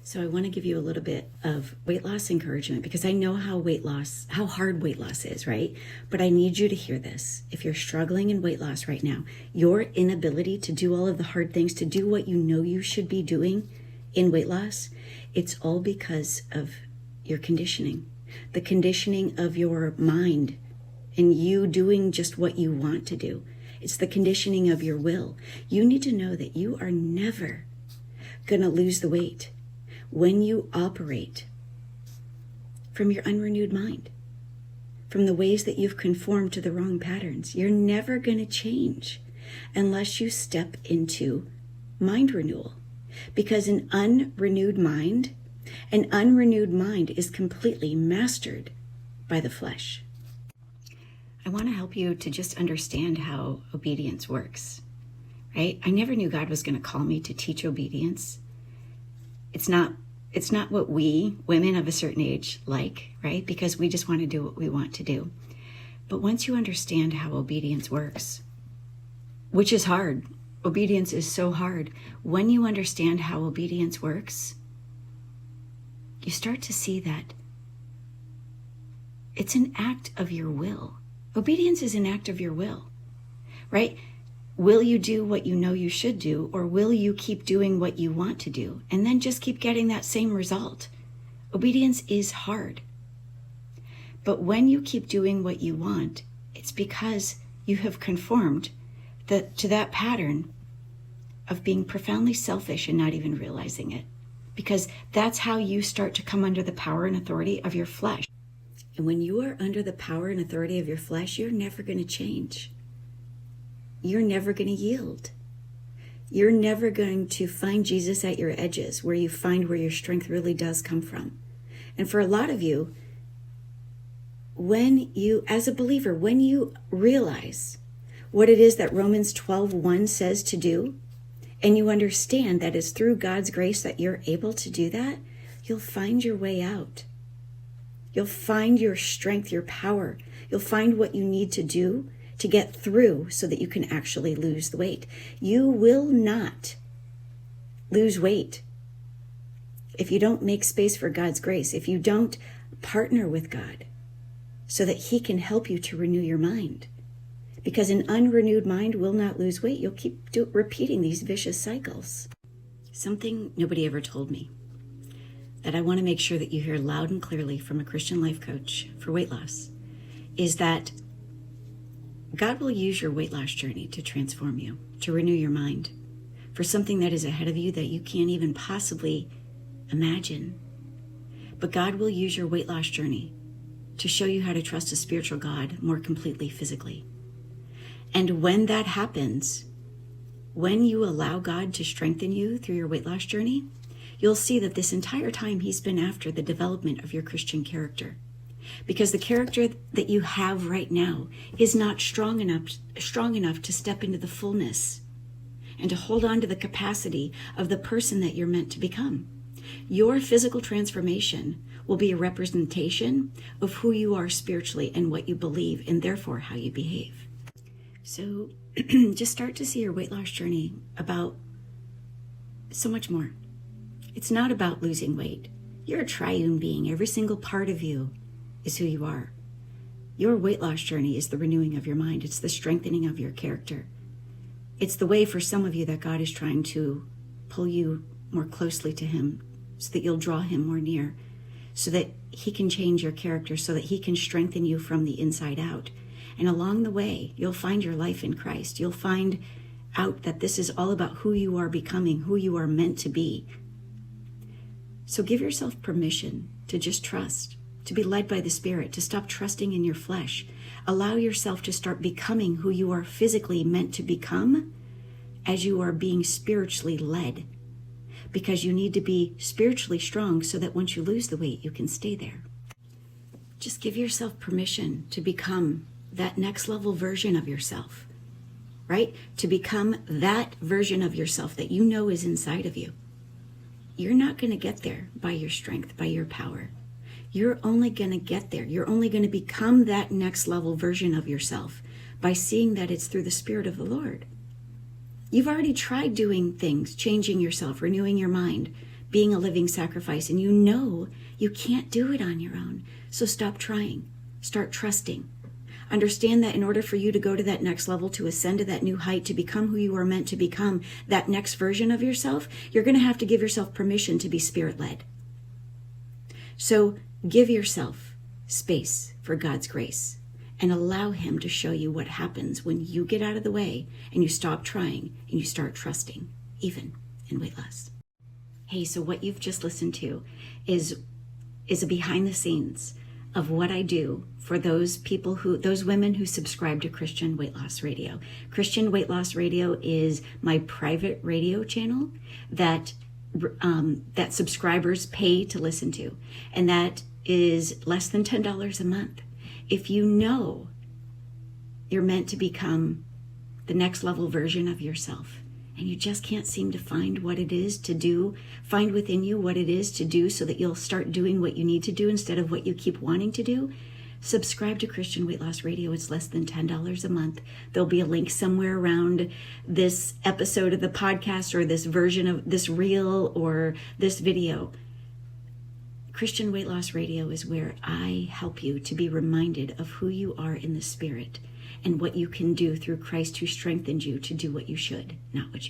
So I want to give you a little bit of weight loss encouragement because I know how hard weight loss is, right? But I need you to hear this. If you're struggling in weight loss right now, your inability to do all of the hard things, to do what you know you should be doing in weight loss, it's all because of your conditioning, the conditioning of your mind and you doing just what you want to do. It's the conditioning of your will. You need to know that you are never going to lose the weight when you operate from your unrenewed mind, from the ways that you've conformed to the wrong patterns. You're never going to change unless you step into mind renewal, because an unrenewed mind is completely mastered by the flesh. I want to help you to just understand how obedience works, right? I never knew God was going to call me to teach obedience. It's not what we women of a certain age like, right? Because we just want to do what we want to do. But once you understand how obedience works, which is hard, obedience is so hard. When you understand how obedience works, you start to see that it's an act of your will. Obedience is an act of your will, right? Will you do what you know you should do, or will you keep doing what you want to do and then just keep getting that same result? Obedience is hard. But when you keep doing what you want, it's because you have conformed to that pattern of being profoundly selfish and not even realizing it. Because that's how you start to come under the power and authority of your flesh. And when you are under the power and authority of your flesh, you're never going to change. You're never going to yield. You're never going to find Jesus at your edges, where you find where your strength really does come from. And for a lot of you, when you, as a believer, when you realize what it is that Romans 12:1 says to do, and you understand that it's through God's grace that you're able to do that, you'll find your way out. You'll find your strength, your power. You'll find what you need to do to get through so that you can actually lose the weight. You will not lose weight if you don't make space for God's grace, if you don't partner with God so that He can help you to renew your mind. Because an unrenewed mind will not lose weight. You'll keep repeating these vicious cycles. Something nobody ever told me that I want to make sure that you hear loud and clearly from a Christian life coach for weight loss is that God will use your weight loss journey to transform you, to renew your mind for something that is ahead of you that you can't even possibly imagine. But God will use your weight loss journey to show you how to trust a spiritual God more completely physically. And when that happens, when you allow God to strengthen you through your weight loss journey, you'll see that this entire time He's been after the development of your Christian character. Because the character that you have right now is not strong enough to step into the fullness and to hold on to the capacity of the person that you're meant to become. Your physical transformation will be a representation of who you are spiritually and what you believe, and therefore how you behave. So just start to see your weight loss journey about so much more. It's not about losing weight. You're a triune being. Every single part of you is who you are. Your weight loss journey is the renewing of your mind. It's the strengthening of your character. It's the way for some of you that God is trying to pull you more closely to Him so that you'll draw Him more near, so that He can change your character, so that He can strengthen you from the inside out. And along the way, you'll find your life in Christ. You'll find out that this is all about who you are becoming, who you are meant to be. So give yourself permission to just trust, to be led by the Spirit, to stop trusting in your flesh. Allow yourself to start becoming who you are physically meant to become as you are being spiritually led. Because you need to be spiritually strong so that once you lose the weight, you can stay there. Just give yourself permission to become that next level version of yourself, right? To become that version of yourself that you know is inside of you. You're not going to get there by your strength, by your power. You're only going to get there. You're only going to become that next level version of yourself by seeing that it's through the Spirit of the Lord. You've already tried doing things, changing yourself, renewing your mind, being a living sacrifice, and you know you can't do it on your own. So stop trying. Start trusting. Understand that in order for you to go to that next level, to ascend to that new height, to become who you are meant to become, that next version of yourself, you're going to have to give yourself permission to be Spirit-led. So give yourself space for God's grace and allow Him to show you what happens when you get out of the way and you stop trying and you start trusting, even in weight loss. Hey, so what you've just listened to is a behind the scenes of what I do for those women who subscribe to Christian Weight Loss Radio. Christian Weight Loss Radio is my private radio channel that subscribers pay to listen to. And that is less than $10 a month. If you know you're meant to become the next level version of yourself, and you just can't seem to find what it is to do, find within you what it is to do so that you'll start doing what you need to do instead of what you keep wanting to do, subscribe to Christian Weight Loss Radio. It's less than $10 a month. There'll be a link somewhere around this episode of the podcast or this version of this reel or this video. Christian Weight Loss Radio is where I help you to be reminded of who you are in the Spirit and what you can do through Christ who strengthened you to do what you should, not what you